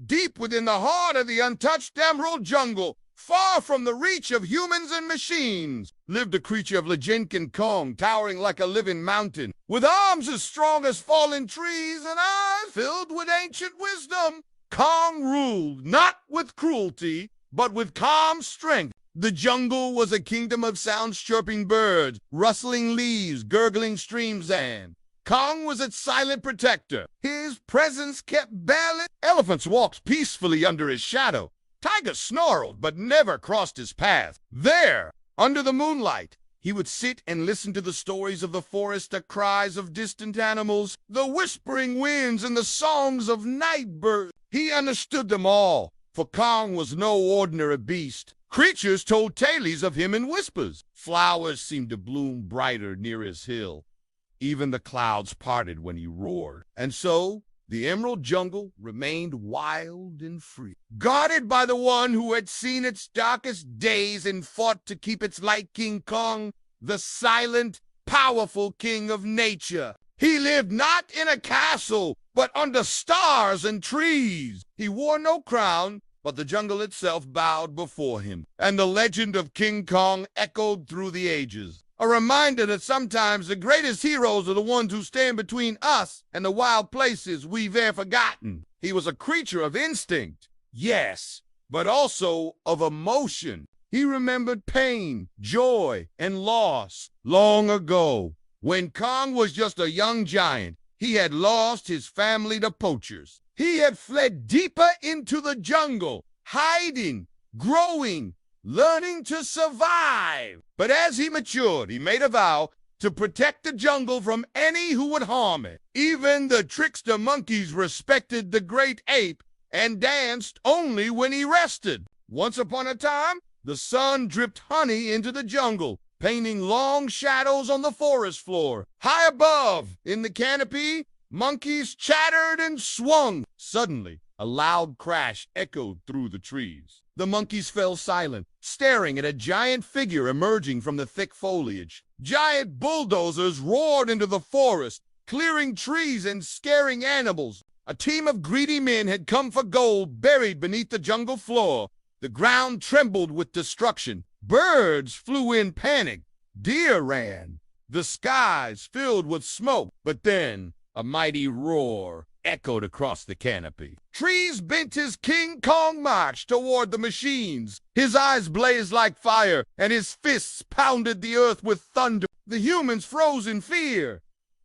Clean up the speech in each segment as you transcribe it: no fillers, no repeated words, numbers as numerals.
Deep within the heart of the untouched emerald jungle, far from the reach of humans and machines, lived a creature of legend, King Kong, towering like a living mountain, with arms as strong as fallen trees and eyes filled with ancient wisdom. Kong ruled, not with cruelty, but with calm strength. The jungle was a kingdom of sounds, chirping birds, rustling leaves, gurgling streams, and Kong was its silent protector. His presence kept balance. Elephants walked peacefully under his shadow. Tigers snarled but never crossed his path. There, under the moonlight, he would sit and listen to the stories of the forest, the cries of distant animals, the whispering winds, and the songs of night birds. He understood them all, for Kong was no ordinary beast. Creatures told tales of him in whispers. Flowers seemed to bloom brighter near his hill. Even the clouds parted when he roared. And so, the Emerald Jungle remained wild and free, guarded by the one who had seen its darkest days and fought to keep its light. King Kong, the silent, powerful king of nature. He lived not in a castle, but under stars and trees. He wore no crown, but the jungle itself bowed before him, and the legend of King Kong echoed through the ages. A reminder that sometimes the greatest heroes are the ones who stand between us and the wild places we've ever forgotten. He was a creature of instinct, yes, but also of emotion. He remembered pain, joy, and loss. Long ago, when Kong was just a young giant, he had lost his family to poachers. He had fled deeper into the jungle, hiding, growing, learning to survive. But as he matured, he made a vow to protect the jungle from any who would harm it. Even the trickster monkeys respected the great ape and danced only when he rested. Once upon a time, the sun dripped honey into the jungle, painting long shadows on the forest floor. High above, in the canopy, monkeys chattered and swung. Suddenly, a loud crash echoed through the trees. The monkeys fell silent, staring at a giant figure emerging from the thick foliage. Giant bulldozers roared into the forest, clearing trees and scaring animals. A team of greedy men had come for gold buried beneath the jungle floor. The ground trembled with destruction. Birds flew in panic. Deer ran. The skies filled with smoke. But then a mighty roar echoed across the canopy. Trees bent as King Kong marched toward the machines. His eyes blazed like fire, and his fists pounded the earth with thunder. The humans froze in fear.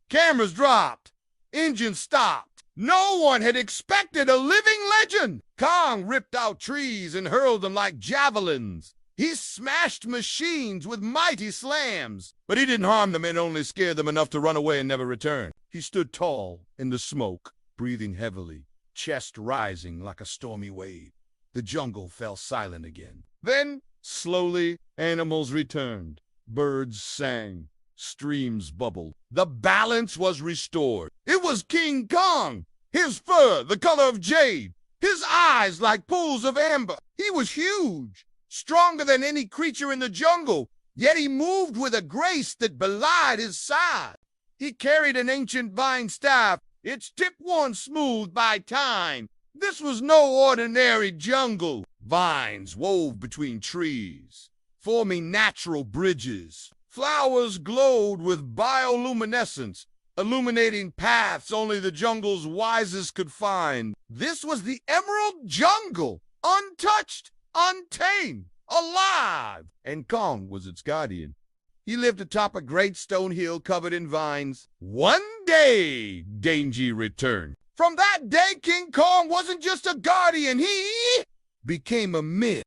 Cameras dropped. Engines stopped. No one had expected a living legend. Kong ripped out trees and hurled them like javelins. He smashed machines with mighty slams. But he didn't harm them and only scared them enough to run away and never return. He stood tall in the smoke, breathing heavily, chest rising like a stormy wave. The jungle fell silent again. Then, slowly, animals returned. Birds sang. Streams bubbled. The balance was restored. It was King Kong. His fur the color of jade. His eyes like pools of amber. He was huge, stronger than any creature in the jungle, yet he moved with a grace that belied his size. He carried an ancient vine staff, its tip worn smooth by time. This was no ordinary jungle. Vines wove between trees, forming natural bridges. Flowers glowed with bioluminescence, illuminating paths only the jungle's wisest could find. This was the Emerald Jungle, untouched, untamed, alive, and Kong was its guardian. He lived atop a great stone hill covered in vines. One day, Dangy returned. From that day, King Kong wasn't just a guardian. He became a myth.